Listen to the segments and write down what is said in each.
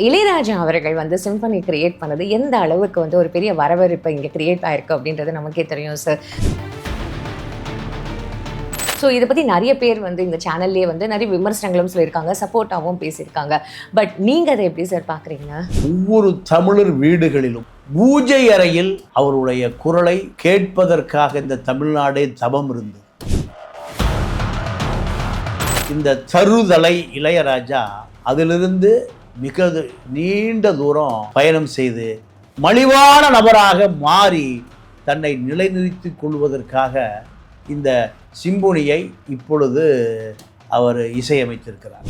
இளையராஜா அவர்கள் வந்து symphony create பண்ணது எந்த அளவுக்கு வந்து ஒரு பெரிய வரவேற்பை இங்கே கிரியேட் ஆயிருக்கு அப்படின்றது நமக்கே தெரியும் சார். ஸோ இதை பற்றி நிறைய பேர் வந்து இந்த சேனல்லே வந்து நிறைய விமர்சனங்களும் சொல்லியிருக்காங்க, சப்போர்ட்டாகவும் பேசியிருக்காங்க. பட் நீங்கள் அதை எப்படி சார் பார்க்குறீங்க? ஒவ்வொரு தமிழர் வீடுகளிலும் பூஜை அறையில் அவருடைய குரலை கேட்பதற்காக இந்த தமிழ்நாடே தவம் இருந்தது. இந்த தருதலை இளையராஜா அதிலிருந்து மிக நீண்ட தூரம் பயணம் செய்து மலிவான நபராக மாறி தன்னை நிலைநிறுத்திக் கொள்வதற்காக இந்த சிம்பொனியை இப்பொழுது அவர் இசையமைத்திருக்கிறார்.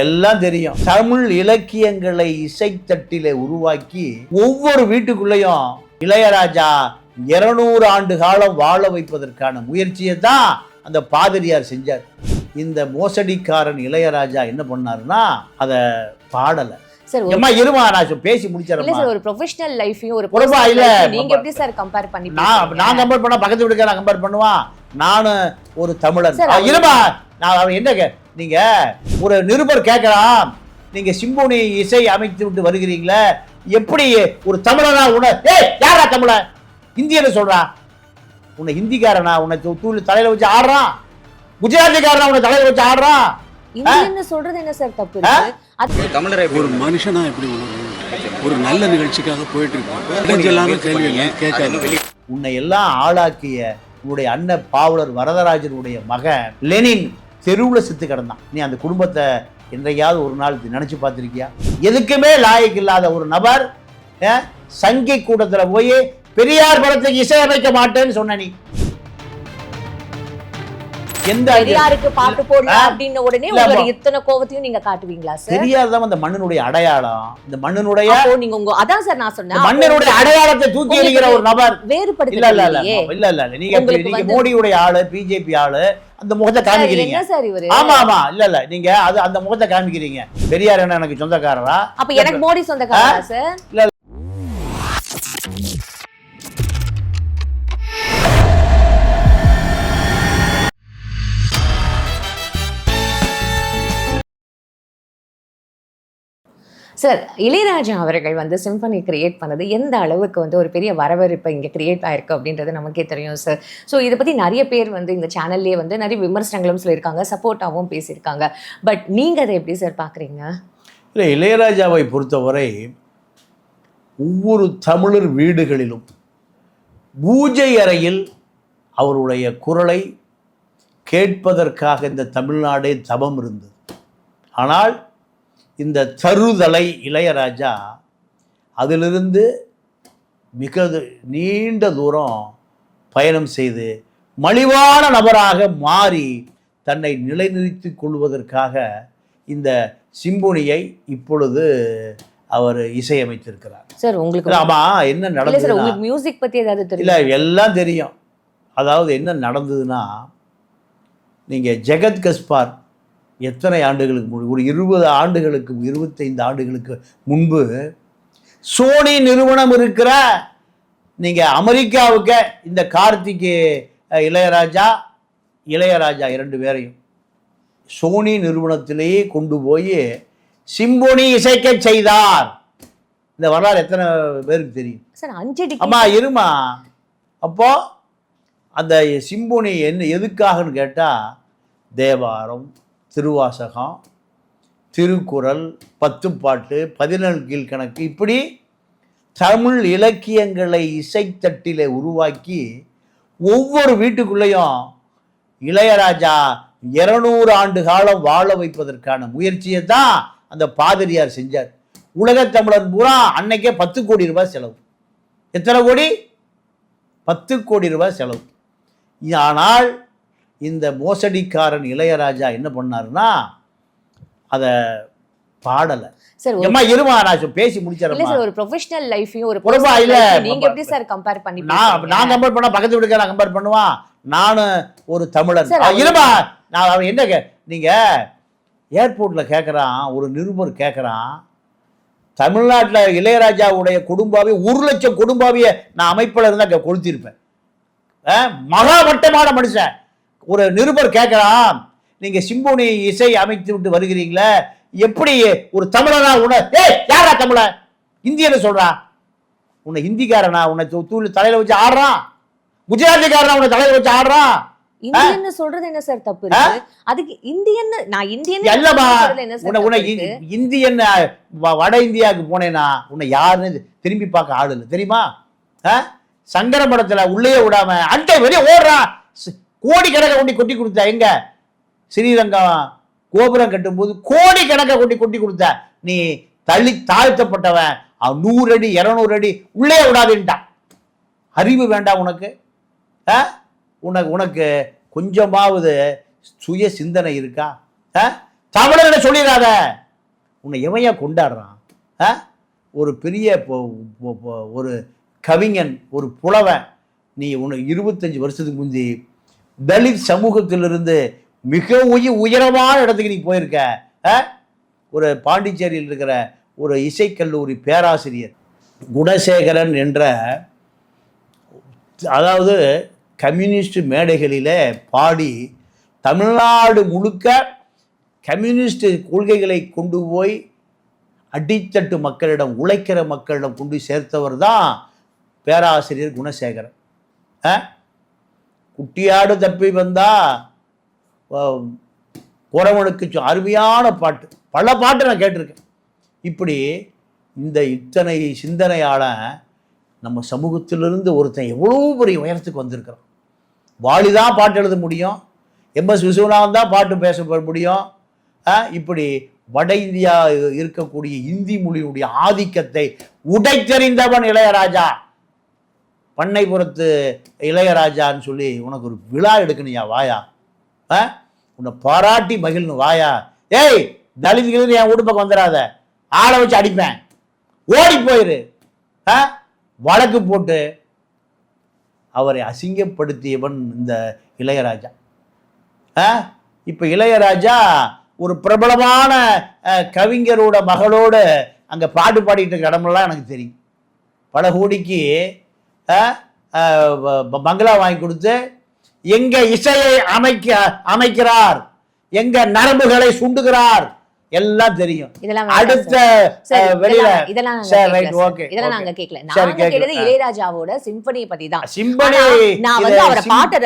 எல்லாம் தெரியும். தமிழ் இலக்கியங்களை இசைத்தட்டிலே உருவாக்கி ஒவ்வொரு வீட்டுக்குள்ளேயும் இளையராஜா 200 ஆண்டு காலம் வாழ வைப்பதற்கான முயற்சியை தான் அந்த பாதிரியார் செஞ்சார். இந்த மோசடிக்காரன் இளையராஜா என்ன பண்ணாருன்னா அதை பாடலை. பேசி முடிச்சிடறேன். ஒரு ப்ரொஃபஷனல் லைஃபையும் ஒரு நீங்க எப்படி சார் கம்பேர் பண்ணி நான் கம்பேர் பண்ணா பக்கத்து வீட்டுக்காரன் கம்பேர் பண்ணுவான். நானும் ஒரு தமிழன். இருமா, நான் என்ன நீங்க ஒரு நிருபர் கேட்கலாம், நீங்க சிம்பொனி இசை அமைத்து விட்டு வருகிறீங்களே, எப்படி ஒரு தமிழனா யாரா தமிழன் இந்தியன்னு சொல்றா? உன்னை ஹிந்திக்காரனா உன்னை தலையில வச்சு ஆடுறான், குஜராத்திக்காரனா உன்னை தலையில வச்சு ஆடுறான். சொல்றது என்ன சார் தப்பு? ஒரு மனுஷனா எப்படி ஒரு நல்ல நிகழ்ச்சிக்காக போயிட்டு இருக்காங்க. உன்னை எல்லாம் ஆளாக்கிய உன்னுடைய அண்ணன் பாவலர் வரதராஜனுடைய மகன் லெனின் தெருவுல செத்து கிடந்தான். நீ அந்த குடும்பத்தை என்றையாவது ஒரு நாள் நினைச்சு பார்த்திருக்கியா? எதுக்குமே லாயக்கு இல்லாத ஒரு நபர் சங்கி கூட்டத்துல போய் பெரியார் படத்துக்கு இசையமைக்க மாட்டேன்னு சொன்ன நீ. பெரியாருக்கு பாட்டு போடலாம் அப்படின்ன உடனே உங்களுடைய இத்தனை கோவத்தையும் நீங்க காட்டுவீங்களா சார்? பெரியார் தான் அந்த மண்ணினுடைய அடையாளம். இந்த மண்ணினுடைய நீங்க அதான் சார் நான் சொன்னேன், மண்ணினுடைய அடையாளத்தை தூக்கி எறிகிற ஒரு நபர். வேறுபடுத்த இல்ல நீங்க மோடியுடைய ஆளு, பிஜேபி ஆளு, அந்த முகத்தை காமிக்கிறீங்க. ஆமா ஆமா இல்ல நீங்க அது அந்த முகத்தை காமிக்கிறீங்க. பெரியார் என்ன எனக்கு சொந்தக்காரரா? அப்ப எனக்கு மோடி சொந்தக்காரரா சார்? இல்ல சார், இளையராஜா அவர்கள் வந்து சிம்பனி கிரியேட் பண்ணது எந்த அளவுக்கு வந்து ஒரு பெரிய வரவேற்பை இங்கே கிரியேட் ஆயிருக்கு அப்படின்றது நமக்கே தெரியும் சார். ஸோ இதை பற்றி நிறைய பேர் வந்து இந்த சேனல்லே வந்து நிறைய விமர்சனங்களும் சொல்லியிருக்காங்க, சப்போர்ட்டாகவும் பேசியிருக்காங்க. பட் நீங்கள் அதை எப்படி சார் பார்க்குறீங்க? இல்லை, இளையராஜாவை பொறுத்தவரை ஒவ்வொரு தமிழர் வீடுகளிலும் பூஜை அறையில் அவருடைய குரலை கேட்பதற்காக இந்த தமிழ்நாடே தவம் இருந்தது. ஆனால் இந்த தருதலை இளையராஜா அதிலிருந்து மிக நீண்ட தூரம் பயணம் செய்து மலிவான நபராக மாறி தன்னை நிலைநிறுத்திக் கொள்வதற்காக இந்த சிம்பொனியை இப்பொழுது அவர் இசையமைத்திருக்கிறார். சார், உங்களுக்கு ஆமா என்ன நடந்தது? உங்களுக்கு மியூசிக் பத்தி ஏதாவது தெரியும்? இல்ல எல்லாம் தெரியும். அதாவது என்ன நடந்ததுன்னா, நீங்க ஜெகத் கஸ்பார் எத்தனை ஆண்டுகளுக்கு முன்பு, ஒரு 20 ஆண்டுகளுக்கு 25 ஆண்டுகளுக்கு முன்பு சோனி நிறுவனம் இருக்கிற நீங்கள் அமெரிக்காவுக்கு இந்த கார்த்திகே இளையராஜா 2 பேரையும் சோனி நிறுவனத்திலேயே கொண்டு போய் சிம்பொனி இசைக்க செய்தார். இந்த வரலாறு எத்தனை பேருக்கு தெரியும்? அம்மா இருமா. அப்போ அந்த சிம்பொனி என்ன எதுக்காகன்னு கேட்டால், தேவாரம், திருவாசகம், திருக்குறள், 10 பாட்டு, 17 கீழ்கணக்கு, இப்படி தமிழ் இலக்கியங்களை இசைத்தட்டிலே உருவாக்கி ஒவ்வொரு வீட்டுக்குள்ளேயும் இளையராஜா 200 ஆண்டு காலம் வாழ வைப்பதற்கான முயற்சியை தான் அந்த பாதிரியார் செஞ்சார். உலகத்தமிழன் பூரா அன்னைக்கே 10 கோடி ரூபாய் செலவு. எத்தனை கோடி? 10 கோடி ரூபாய் செலவு. ஆனால் இந்த மோசடிக்காரன் இளையராஜா என்ன பண்ணாருன்னா அதை பாடலை. இருமா, நான் பேசி முடிச்சிடறேன். ஒரு ப்ரொஃபஷனல் லைஃபையும் ஒரு நீங்க எப்படி சார் கம்பேர் பண்ணி நான் கம்பேர் பண்ணா பக்கத்து வீட்டுக்காரன் கம்பேர் பண்ணுவான். நானும் ஒரு தமிழன். இருமா, நான் என்ன நீங்க ஏர்போர்ட்ல கேட்கறான், ஒரு நிருபர் கேட்கறான், தமிழ்நாட்டில் இளையராஜாவுடைய குடும்பாவே 1 லட்சம் குடும்பாவிய நான் அமைப்பில் இருந்தால் கொளுத்திருப்பேன். மகா மட்டமான மனுஷன். ஒரு நிருபர் கேட்கலாம், நீங்க சிம்போனி இசை அமைத்து விட்டு வருகிறீங்களே, எப்படி ஒரு தமிழனா உன்னை யாரா தமிழ இந்தியன்னு சொல்றா? உன்னை ஹிந்திக்காரனா உன்னை தூள் தலையில வச்சு ஆடுறான்? குஜராத்திக்காரனா உன்னை தலையில வச்சு ஆடுறான்? இந்தியன்னு சொல்றது என்ன சார் தப்பு இருக்கு? அதுக்கு இந்தியன் நான் இந்தியன் இல்லமா, உன்னை இந்தியன் வட இந்தியாவுக்கு போனேன்னா உன்னை யாருன்னு திரும்பி பார்க்க ஆள் இல்லை தெரியுமா? சங்கர மடத்துல உள்ளே விடாம அண்டை வெளியே ஓடுறான். கோடி கணக்கை கொண்டு கொட்டி கொடுத்த எங்க ஸ்ரீரங்கம் கோபுரம் கட்டும் போது கோடி கணக்கை கொட்டி கொடுத்த நீ தாழ்த்தப்பட்டவன் 100 அடி 200 அடி உள்ளே விடாதுன்ட்டான். அறிவு வேண்டாம் உனக்கு? உனக்கு கொஞ்சமாவது சுய சிந்தனை இருக்கா? தமிழர்களை சொல்லிடாத. உன்னை எவையா கொண்டாடுறான்? ஒரு பெரிய ஒரு கவிஞன், ஒரு புலவன். நீ உனக்கு 25 வருஷத்துக்கு முந்தி தலித் சமூகத்திலிருந்து மிக உயரமான இடத்துக்கு நீ போயிருக்க. ஒரு பாண்டிச்சேரியில் இருக்கிற ஒரு இசைக்கல்லூரி பேராசிரியர் குணசேகரன் என்ற, அதாவது கம்யூனிஸ்ட் மேடைகளில் பாடி தமிழ்நாடு முழுக்க கம்யூனிஸ்ட் கொள்கைகளை கொண்டு போய் அடித்தட்டு மக்களிடம், உழைக்கிற மக்களிடம் கொண்டு சேர்த்தவர் தான் பேராசிரியர் குணசேகரன். குட்டியாடு தப்பி வந்தா குறவனுக்கு அருமையான பாட்டு, பல பாட்டு நான் கேட்டிருக்கேன். இப்படி இத்தனை சிந்தனையால நம்ம சமூகத்திலிருந்து ஒருத்தன் எவ்வளோ பெரிய உயரத்துக்கு வந்திருக்கிறான். வாலிதான் பாட்டு எழுத முடியும், MS விஸ்வநாதன் தான் பாட்டு பேச முடியும். இப்படி வட இந்தியா இருக்கக்கூடிய இந்தி மொழியினுடைய ஆதிக்கத்தை உடைத்தெறிந்தவன் இளையராஜா. பண்ணைபுரத்து இளையராஜான்னு சொல்லி உனக்கு ஒரு விழா எடுக்கணுயா, வாயா. உன்னை பாராட்டி மகிழ்னு வாயா. ஏய் தலித்கள் என் வீட்டு பக்கம் வந்துடாத, ஆளை வச்சு அடிப்பேன், ஓடி போயிரு. வழக்கு போட்டு அவரை அசிங்கப்படுத்தியவன் இந்த இளையராஜா. இப்ப இளையராஜா ஒரு பிரபலமான கவிஞரோட மகளோடு அங்க பாட்டு பாடிட்டு இருக்க இடமெல்லாம் எனக்கு தெரியும். பல கோடிக்கு பங்களா வாங்கி கொடுத்து எங்க இசையை அமைக்கிறார், எங்க நரம்புகளை சுண்டுகிறார், எல்லாம் தெரியும். அடுத்த வெளியில இதெல்லாம் நாங்க கேட்கல. நாங்க கேட்டது இளையராஜாவோட சிம்பனியை பத்தி தான். சிம்பனி நான் வந்து அவரை பாட்டை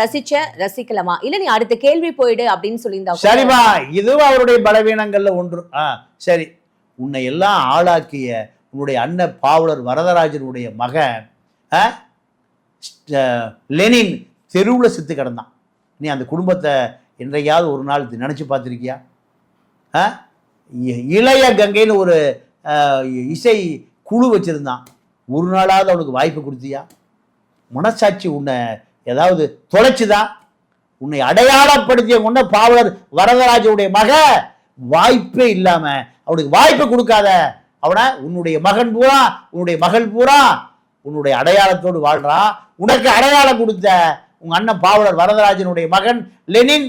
ரசிக்கலாமா இல்ல நீ அடுத்த கேள்வி போயிடு அப்படின்னு சொல்லியிருந்தா சரிமா, இதுவும் அவருடைய பலவீனங்கள்ல ஒன்று. சரி, உன்னை எல்லாம் ஆளாக்கிய உன்னுடைய அண்ணன் பாவலர் வரதராஜனுடைய மகன் லெனின் தெருவுல செத்து கிடந்தான். நீ அந்த குடும்பத்தை என்றையாவது ஒரு நாள் நினைச்சு பார்த்திருக்கியா? இளைய கங்கைன்னு ஒரு இசை குழு வச்சிருந்தான். ஒரு நாளாவது அவனுக்கு வாய்ப்பு கொடுத்தியா? மனசாட்சி உன்னை ஏதாவது தொலைச்சுதா? உன்னை அடையாளப்படுத்திய முன்ன பாவலர் வரதராஜனுடைய மக வாய்ப்பே இல்லாம அவனுக்கு வாய்ப்பு கொடுக்காத. அவனை உன்னுடைய மகன் பூரா, உன்னுடைய மகள் பூரா உன்னுடைய அடையாளத்தோடு வாழ்றான். உனக்கு அடையாளம் கொடுத்த உங்க அண்ணன் பாவலர் வரதராஜனுடைய மகன் லெனின்,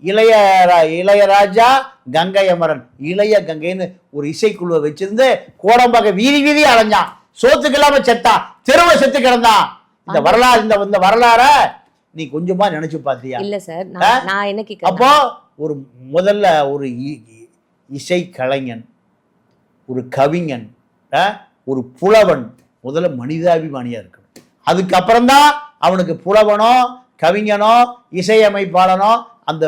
இளையராஜா, கங்கை அமரன், இளைய கங்கைன்னு ஒரு இசைக்குழுவை வச்சிருந்து கோடம்பாக்க வீதி அலைஞ்சான். சோத்துக்கு இல்லாம செத்தான், தெருவை செத்து கிடந்தான். இந்த வரலாற நீ கொஞ்சமா நினைச்சு பாத்தியா? இல்ல சார், நான் என்ன கேக்குறேன், அப்போ ஒரு முதல்ல ஒரு இசை கலைஞன், ஒரு கவிஞன், ஒரு புலவன் முதல்ல மனிதாபிமானியா இருக்கணும். அதுக்கப்புறம்தான் அவனுக்கு புலவனோ கவிஞனோ இசையமைப்பாளனோ அந்த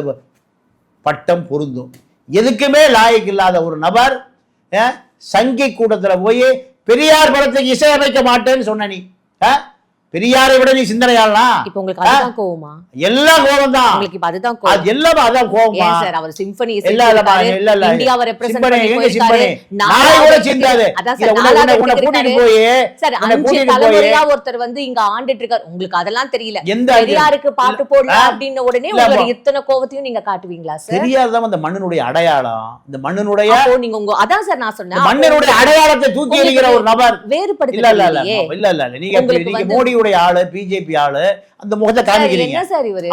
பட்டம் பொருந்தும். எதுக்குமே லாயக்கு இல்லாத ஒரு நபர் சங்கி கூட்டத்துல போய் பெரியார் படத்துக்கு இசையமைக்க மாட்டேன்னு சொன்ன நீ. பெரியாரை விட நீ சிந்தனையாளனா? இப்போ உங்களுக்கு அதுதான் கோவமா? எல்லாம் கோவம் தான். உங்களுக்கு இப்ப அதுதான் கோவம்? அது எல்லாம் அதான் கோவமா? சார் அவர் சிம்பனி இல்ல இந்தியாவை ரெப்ரசன்ட் பண்ணி போயிருக்காரு. நாளை கூட சிந்தாது. உன்னை கூட்டிட்டு போய் சார் 5 தலைமுறையா ஒருத்தர் வந்து இங்க ஆண்டுட்டு இருக்காரு. உங்களுக்கு அதெல்லாம் தெரியல. பெரியாருக்கு பாட்டு போடல அப்படின்ன உடனே உங்களோட இத்தனை கோவத்தையும் நீங்க காட்டுவீங்களா சார்? பெரியார் தான் இந்த மண்ணினுடைய அடையாளம். இந்த மண்ணினுடைய நீங்க அதான் சார் நான் சொன்னேன், மண்ணினுடைய அடையாளத்தை தூக்கி எறிகிற ஒரு நபர். வேறுபடுத்தலையே. இல்ல நீங்க மோடி ஆளு, பிஜேபி ஆளு, அந்த முகத்தை காமிக்கிறீங்க.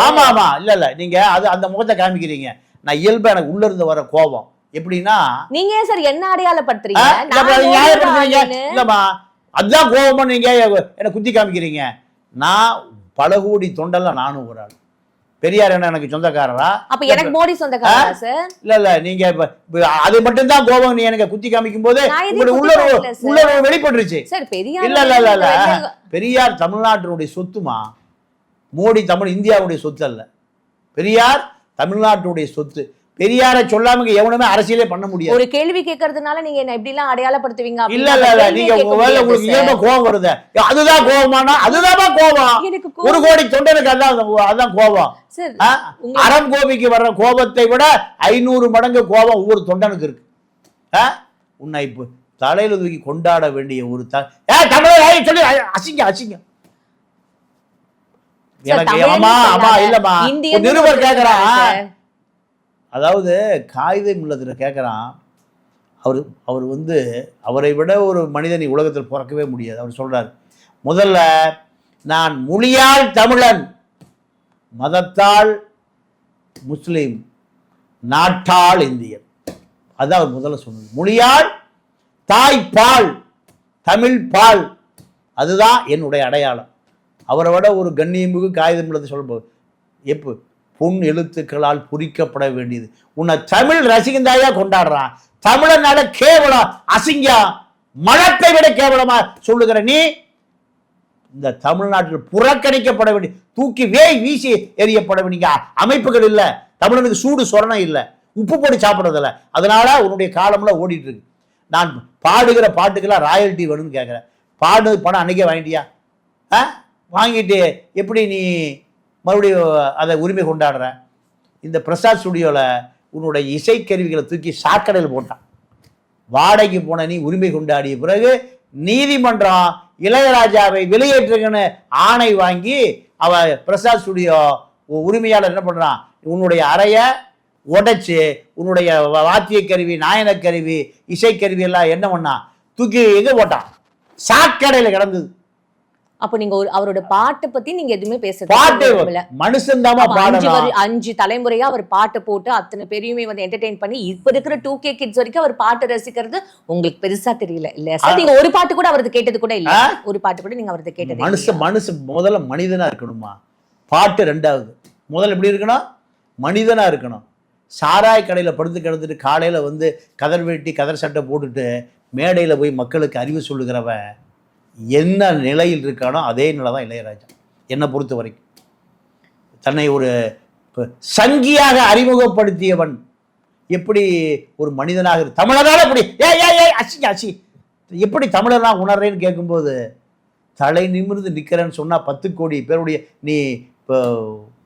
ஆமா ஆமா, இல்ல நீங்க அந்த முகத்தை காமிக்கிறீங்க. நான் இயல்பா எனக்கு உள்ள இருந்து வர கோபம் எப்படின்னா, நீங்க ஏன் சார் என்ன அடையாளப்படுத்துறீங்க? இல்லம்மா, அதுதான் கோபமா நீங்க என்ன குத்தி காமிக்கிறீங்க. நான் பல கோடி தொண்டல்ல நானும் ஒரு ஆள். பெரியார் என்ன எனக்கு சொந்தக்காரரா? அப்ப எனக்கு மோடி சொந்தக்காரரா சார்? இல்ல நீங்க அது மட்டும் தான் கோபம். நீ எனக்கு குத்தி காமிக்கும் போது உள்ளுணர்வு வெளிப்பட்டுருச்சு. இல்ல பெரியார் தமிழ்நாட்டினுடைய சொத்துமா. மோடி இந்தியாவுடைய சொத்து அல்ல. பெரியார் தமிழ்நாட்டுடைய சொத்து. பெரியாரை சொல்லாம எவனுமே அரசியலே பண்ண முடியாது. ஒரு கேள்வி கேட்கறதுனால நீங்க என்ன இப்படி எல்லாம் அடையாளப்படுத்துவீங்க? இல்ல நீங்க உங்களுக்கு இயல்பா கோபம் வருது. அதுதான் கோபமானா? அதுதான் கோபம். 1 கோடி தொண்டனுக்கு அதான் கோபம். அறம் கோபிக்கு வர்ற கோபத்தை விட 500 மடங்கு கோபம் ஒவ்வொரு தொண்டனுக்கு இருக்கு. உன்னை இப்ப தலையில தூக்கி கொண்டாட வேண்டிய ஒரு சொல்லி அசிங்க எனக்கு இல்லம்மா. நிருபர் கேட்கிறான், அதாவது காகிதம் உள்ளதுல கேட்குறான். அவர் அவரை விட ஒரு மனிதன் உலகத்தில் பிறக்கவே முடியாது. அவர் சொல்றாரு, முதல்ல நான் மொழியால் தமிழன், மதத்தால் முஸ்லீம், நாட்டால் இந்தியன். அதான் அவர் முதல்ல சொன்னது. மொழியால் தாய் பால், தமிழ் பால், அதுதான் என்னுடைய அடையாளம். அவரை விட ஒரு கண்ணியமிகு காகிதம் உள்ளது சொல்லும்போது எப்போ பொன் எழுத்துக்களால் குறிக்கப்பட வேண்டியது. உன்னை தமிழ் ரசிகந்தாயா கொண்டாடுறான். தமிழனால கேவலம், அசிங்கம், மழத்தை விட கேவலமா சொல்லுகிற நீ இந்த தமிழ்நாட்டில் புறக்கணிக்கப்பட வேண்டிய, தூக்கி வீசி எறியப்பட வேண்டிய அமைப்புகள் இல்லை. தமிழனுக்கு சூடு சொரணம் இல்லை, உப்பு போட்டு சாப்பிட்றதில்ல. அதனால உன்னுடைய காலம்லாம் ஓடிட்டு இருக்கு. நான் பாடுகிற பாட்டுக்கெல்லாம் ராயல்ட்டி வேணும்னு கேட்குறேன். பாடு பணம் அன்னைக்கே வாங்கிட்டியா? வாங்கிட்டு எப்படி நீ மறுபடியும் அதை உரிமை கொண்டாடுற? இந்த பிரசாத் ஸ்டுடியோவில் உன்னுடைய இசைக்கருவிகளை தூக்கி சாக்கடையில் போட்டான். வாடகைக்கு போன நீ உரிமை கொண்டாடிய பிறகு நீதிமன்றம் இளையராஜாவை வெளியேற்றுங்கன்னு ஆணை வாங்கி அவ பிரசாத் ஸ்டுடியோ உரிமையாளர் என்ன பண்ணுறான், உன்னுடைய அறையை உடைச்சு உன்னுடைய வாத்திய கருவி, நாயன கருவி, இசைக்கருவி எல்லாம் என்ன பண்ணா தூக்கி எங்கே போட்டான்? சாக்கடையில் கிடந்தது. அப்ப நீங்க அவரோட பாட்டை பத்தி நீங்க எதுவுமே பேசுறது மனுஷன் தான். 5 தலைமுறையா அவர் பாட்டு போட்டு அத்தனை பேரையுமே என்டர்டெயின் பண்ணி இப்ப இருக்கிற 2K கிட்ஸ் வரைக்கும் அவர் பாட்டு ரசிக்கிறது உங்களுக்கு பெருசா தெரியல இல்ல சார்? நீங்க ஒரு பாட்டு கூட அவரது கேட்டது கூட இல்ல. ஒரு பாட்டு கூட நீங்க அவரது கேட்டது. மனுஷன் முதல்ல மனிதனா இருக்கணுமா? பாட்டு ரெண்டாவது. முதல்ல எப்படி இருக்கணும்? மனிதனா இருக்கணும். சாராய கடையில படுத்து கிடந்துட்டு காலையில கதர் வேட்டி கதர் சட்டை போட்டுட்டு மேடையில போய் மக்களுக்கு அறிவு சொல்லுகிறவன் என்ன நிலையில் இருக்கானோ அதே நிலை தான் இளையராஜா என்னை பொறுத்த வரைக்கும். தன்னை ஒரு சங்கியாக அறிமுகப்படுத்தியவன் எப்படி ஒரு மனிதனாக தமிழனால எப்படி அசி எப்படி தமிழனா உணர்றேன்னு கேட்கும்போது தலை நிமிர்ந்து நிற்கிறேன்னு சொன்னா 10 கோடி பேருடைய நீ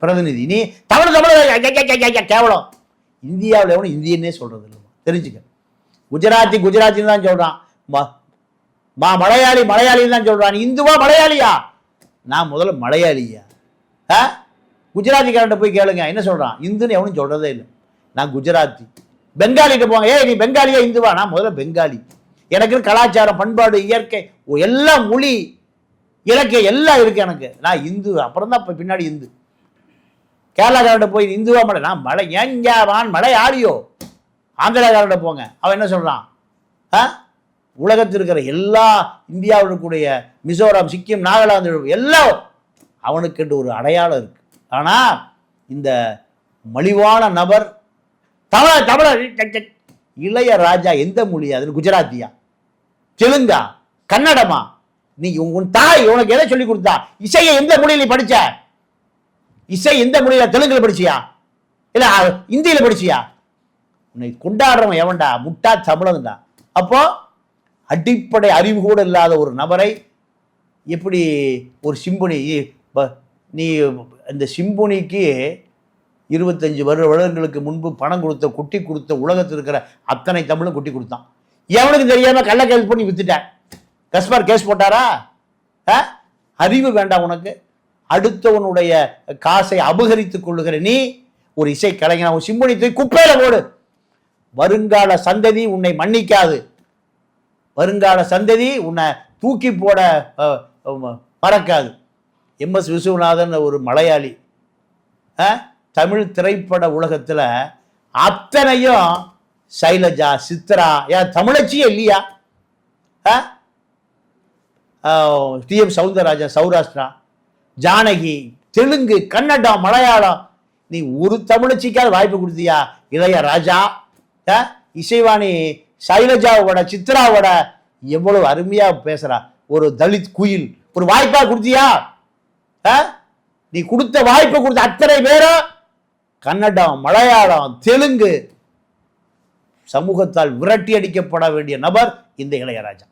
பிரதிநிதி, நீ தமிழ் கேவலம். இந்தியாவில் எவனும் இந்தியன்னே சொல்றது இல்லை, தெரிஞ்சுக்க. குஜராத்தின்னு தான் சொல்றான். மலையாளின்னு தான் சொல்றான். இந்துவா மலையாளியா? நான் முதல்ல மலையாளியா? குஜராத்திக்காரன்ட்ட போய் கேளுங்க என்ன சொல்றான். இந்துன்னு எவனும் சொல்றதே இல்லை. நான் குஜராத்தி. பெங்காலிகிட்ட போங்க, நீ பெங்காலியா இந்துவா? நான் முதல்ல பெங்காலி. எனக்கு கலாச்சாரம், பண்பாடு, இயற்கை எல்லாம், மொழி, இலக்கியம் எல்லாம் இருக்கு எனக்கு. நான் இந்து. அப்புறம் தான் பின்னாடி இந்து. கேரளாக்காரன்ட்ட போய் இந்துவா மலை? நான் மலை ஏங்காவான் மலையாளியோ. ஆந்திராக்காரன்ட்ட போங்க, அவன் என்ன சொல்றான்? உலகத்தில் இருக்கிற எல்லா இந்தியாவில் இருக்கக்கூடிய மிசோரம், சிக்கிம், நாகாலாந்து எல்லாம் அவனுக்கு ஒரு அடையாளம் இருக்கு. ஆனா இந்த மலிவான நபர் தமிழர் இளையராஜா எந்த மொழியா? அது குஜராத்தியா, தெலுங்கா, கன்னடமா? நீ உன் தாய் உனக்கு எதை சொல்லி கொடுத்தா? இசையை எந்த மொழியில படிச்ச? இசை எந்த மொழியில? தெலுங்குல படிச்சியா இல்ல இந்தியில படிச்சியா? உன்னை கொண்டாடுறவன் எவன்டா? முட்டா தமிழன்டா. அப்போ அடிப்படை அறிவு கூட இல்லாத ஒரு நபரை எப்படி ஒரு சிம்பொனி, நீ இந்த சிம்பொனிக்கு 25 வருடங்களுக்கு முன்பு பணம் கொடுத்த, குட்டி கொடுத்த உலகத்தில் இருக்கிற அத்தனை தமிழும் குட்டி கொடுத்தான். எவனுக்கு தெரியாம கள்ள கேஸ் பண்ணி வித்துட்டேன். Gaspar case போட்டாரா? அறிவு வேண்டாம் உனக்கு? அடுத்தவனுடைய காசை அபகரித்துக் கொள்ளுகிற நீ ஒரு இசை கலைஞன், ஒரு சிம்பொனி குப்பையில போடு. வருங்கால சந்ததி உன்னை மன்னிக்காது. வருங்கால சந்ததி உன்னை தூக்கி போட மறக்காது. MS விஸ்வநாதன் ஒரு மலையாளி. தமிழ் திரைப்பட உலகத்தில் அத்தனையும் சைலஜா, சித்ரா, தமிழச்சியே இல்லையா? TM சௌந்தரராஜன் சௌராஷ்டிரா, ஜானகி, தெலுங்கு, கன்னடம், மலையாளம் நீ ஒரு தமிழச்சிக்காவது வாய்ப்பு கொடுத்தியா இளையராஜா? இசைவாணி சைலஜாவோட சித்ராவோட எவ்வளவு அருமையா பேசுறா, ஒரு தலித் குயில், ஒரு வாய்ப்பா கொடுத்தியா? நீ கொடுத்த வாய்ப்பை கொடுத்த அத்தனை பேரும் கன்னடம், மலையாளம், தெலுங்கு சமூகத்தால் விரட்டி அடிக்கப்பட வேண்டிய நபர் இந்த இளையராஜா.